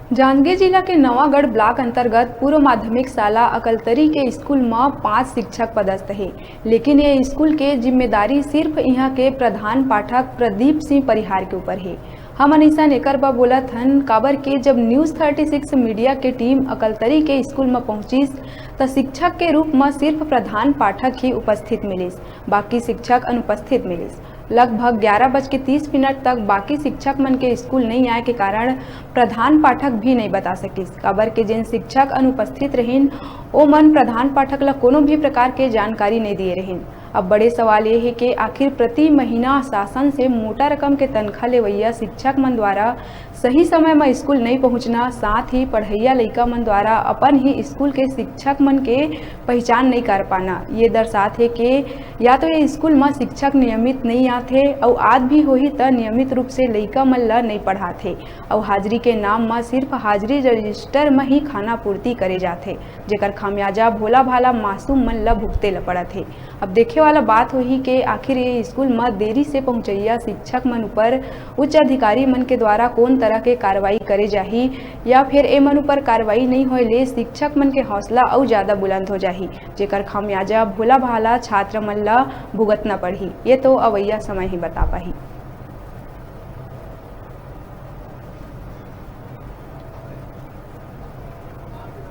जांजगीर जिला के नवागढ़ ब्लॉक अंतर्गत पूर्व माध्यमिक शाला अकलतरी के स्कूल में 5 शिक्षक पदस्थ है, लेकिन ये स्कूल के जिम्मेदारी सिर्फ यहाँ के प्रधान पाठक प्रदीप सिंह परिहार के ऊपर है। हम अनिसा नेकर बा बोलत हन काबर के जब न्यूज़ 36 मीडिया के टीम अकलतरी के स्कूल में पहुंचिस तो शिक्षक के रूप में सिर्फ प्रधान पाठक ही उपस्थित मिलिस, बाकी शिक्षक अनुपस्थित मिलिस। लगभग 11:30 तक बाकी शिक्षक मन के स्कूल नहीं आए के कारण प्रधान पाठक भी नहीं बता सकिस। काबर के जिन शिक्षक अनुपस्थित रहिन ओ मन प्रधान पाठक ला कोनो भी प्रकार के जानकारी नहीं दिए रहिन। अब बड़े सवाल ये है कि आखिर प्रति महीना शासन से मोटा रकम के तनख्वाह लेवैया शिक्षक मन द्वारा सही समय में स्कूल नहीं पहुंचना, साथ ही पढ़ैया लइका मन द्वारा अपन ही स्कूल के शिक्षक मन के पहचान नहीं कर पाना, ये दर्शात है कि या तो ये स्कूल में शिक्षक नियमित नहीं आते और आज भी होही तो नियमित रूप से लइका मन ला नहीं पढ़ाते और हाजिरी के नाम में सिर्फ हाजिरी रजिस्टर में ही खाना पूर्ति करे जाते, जेकर खामियाजा भोला भाला मासूम मन ला भुगते ला पड़त है। अब देखे वाला बात होही कि आखिर ये स्कूल में देरी से पहुंचैया शिक्षक मन ऊपर उच्च अधिकारी मन के द्वारा कौन तरह के कार्रवाई करे जाही, या फिर ए मन ऊपर कार्रवाई नहीं होए ले शिक्षक मन के हौसला और ज्यादा बुलंद हो जाही, जेकर खामियाजा भोला भाला छात्र मन ला भुगतना पड़ही। ये तो अवैया समय ही बता पाही।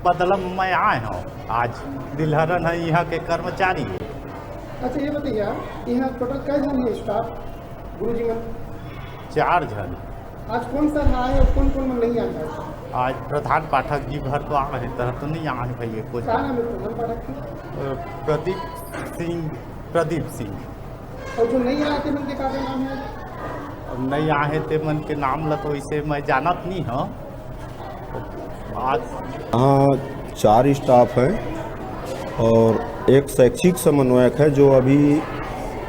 बदलम मैं आए हूँ, आज दिलहरन है यहाँ के कर्मचारी है। अच्छा ये बताइए यहाँ टोटल कै जन है स्टाफ गुरुजी मन? 4 जन। आज कौन सर आए और कौन कौन मन नहीं आया? आज प्रधान पाठक जी घर तो आए हैं, तरह तो नहीं आए भैया कुछ। क्या नाम है प्रधान पाठक की? प्रदीप सिंह। और जो नहीं आए थे मन के क्या नाम है? अब नहीं आए थे मन के नाम ला तो इसे मैं जानत नहीं हूँ। आज यहाँ 4 स्टाफ हैं और एक शैक्षिक समन्वयक है जो अभी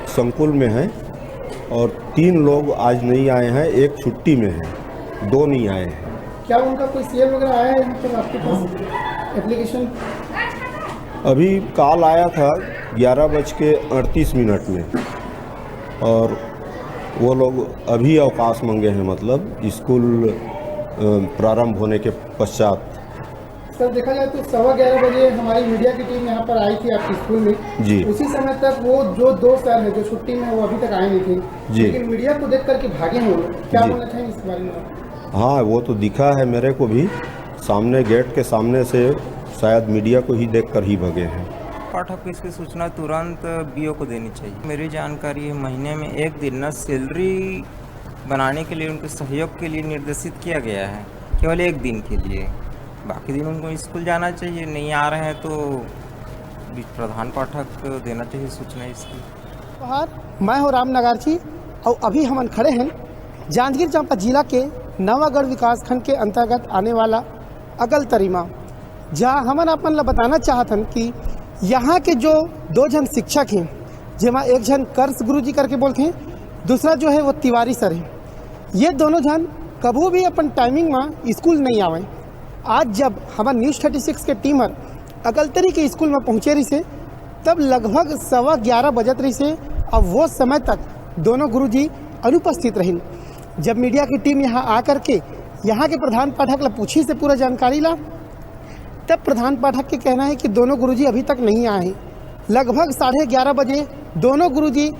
संकुल में है, और 3 लोग आज नहीं आए हैं, एक छुट्टी में है, 2 नहीं आए हैं। क्या उनका कोई सीएल वगैरह आया है यहाँ पर आपके पास एप्लीकेशन? अभी कॉल आया था 11:38 में, और वो लोग अभी अवकाश मांगे हैं, मतलब स्कूल प्रारंभ होने के पश्चात। सर देखा जाए तो 11:15 बजे हमारी मीडिया की टीम यहाँ पर आई थी आपके स्कूल में जी। उसी समय तक वो जो 2 सर है जो छुट्टी में वो अभी तक आए नहीं थे जी। लेकिन मीडिया को देख करके भागे हैं वो लोग। क्या जी। बोलना चाहिए इस बारे में? हाँ, वो तो दिखा है मेरे को भी, सामने गेट के सामने से शायद मीडिया को ही देखकर ही भगे हैं। पाठक को इसकी सूचना तुरंत बीओ को देनी चाहिए। मेरी जानकारी है महीने में 1 दिन ना सैलरी बनाने के लिए उनके सहयोग के लिए निर्देशित किया गया है, केवल 1 दिन के लिए। बाकी दिन उनको स्कूल जाना चाहिए, नहीं आ रहे हैं तो प्रधान पाठक देना चाहिए सूचना इसकी। मैं हूँ राम नगारची और अभी हम खड़े हैं जांजगीर चांपा जिला के नवागढ़ विकास खंड के अंतर्गत आने वाला अकलतरी में, जहाँ हमन अपन ला बताना चाहतन कि यहाँ के जो 2 जन शिक्षक हैं, जिसमें एक जन कर्स गुरुजी करके बोलते हैं, दूसरा जो है वो तिवारी सर है। ये दोनों जन कभी भी अपन टाइमिंग में स्कूल नहीं आवे। आज जब हमारे न्यूज़ 36 के टीमर अकलतरी के स्कूल में पहुँचे रही से तब लगभग 11:15 बजत रही से, अब वो समय तक दोनों गुरुजी अनुपस्थित रही। जब मीडिया की टीम यहाँ आकर के यहाँ के प्रधान पाठक ला पूछी से पूरा जानकारी ला, तब प्रधान पाठक के कहना है कि दोनों गुरुजी अभी तक नहीं आए हैं। लगभग 11:30 बजे दोनों गुरुजी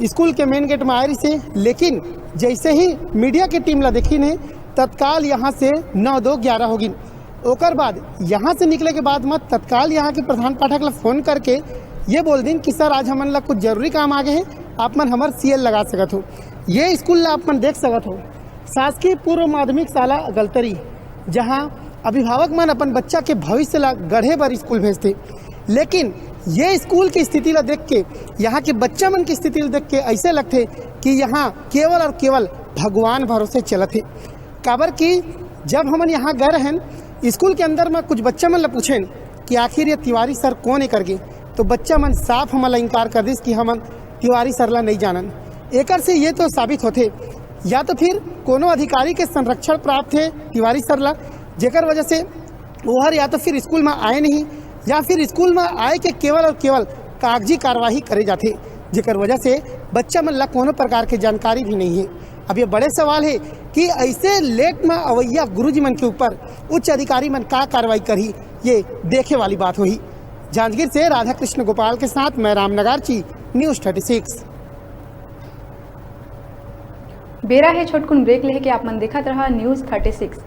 स्कूल के मेन गेट में आए रही से, लेकिन जैसे ही मीडिया की टीम ला देखी ने तत्काल यहाँ से 9-2-11 होगी। ओकर बाद यहाँ से निकले के बाद मैं तत्काल यहाँ के प्रधान पाठक ला फ़ोन करके ये बोल दिन कि सर आज हमन ला कुछ जरूरी काम आगे है, आप मन हमार सीएल लगा सकत हो। ये स्कूल ला आप मन देख सकत हो, शासकीय पूर्व माध्यमिक शाला अकलतरी, जहाँ अभिभावक मन अपन बच्चा के भविष्य ला गढ़े बर स्कूल भेजते, लेकिन ये स्कूल की स्थिति ला देख के, यहाँ के बच्चा मन की स्थिति ला देख के ऐसे लगते कि यहाँ केवल और केवल भगवान भरोसे चलत है। काबर कि जब हमन यहाँ गए हैं स्कूल के अंदर में कुछ बच्चा मन ला पूछें कि आखिर ये तिवारी सर कौन है करके, तो बच्चा मन साफ हमला इनकार कर दिस कि हम तिवारी सर ला नहीं जानन। एकर से ये तो साबित होते या तो फिर कोनो अधिकारी के संरक्षण प्राप्त है तिवारी सर ला, जेकर वजह से वह या तो फिर स्कूल में आए नहीं, या फिर स्कूल में आए के केवल और केवल कागजी कार्यवाही करे जाते, जेकर वजह से बच्चा मन ला कोनो प्रकार के जानकारी भी नहीं है। अब ये बड़े सवाल है कि ऐसे लेट में अवैया गुरुजी मन के ऊपर उच्च अधिकारी मन का कार्रवाई करी, ये देखे वाली बात हुई। जांजगीर से राधा कृष्ण गोपाल के साथ मैं राम नगारची, न्यूज़ 36। बेरा है छोटकुन ब्रेक लेके आप मन देखत रहा न्यूज़ 36।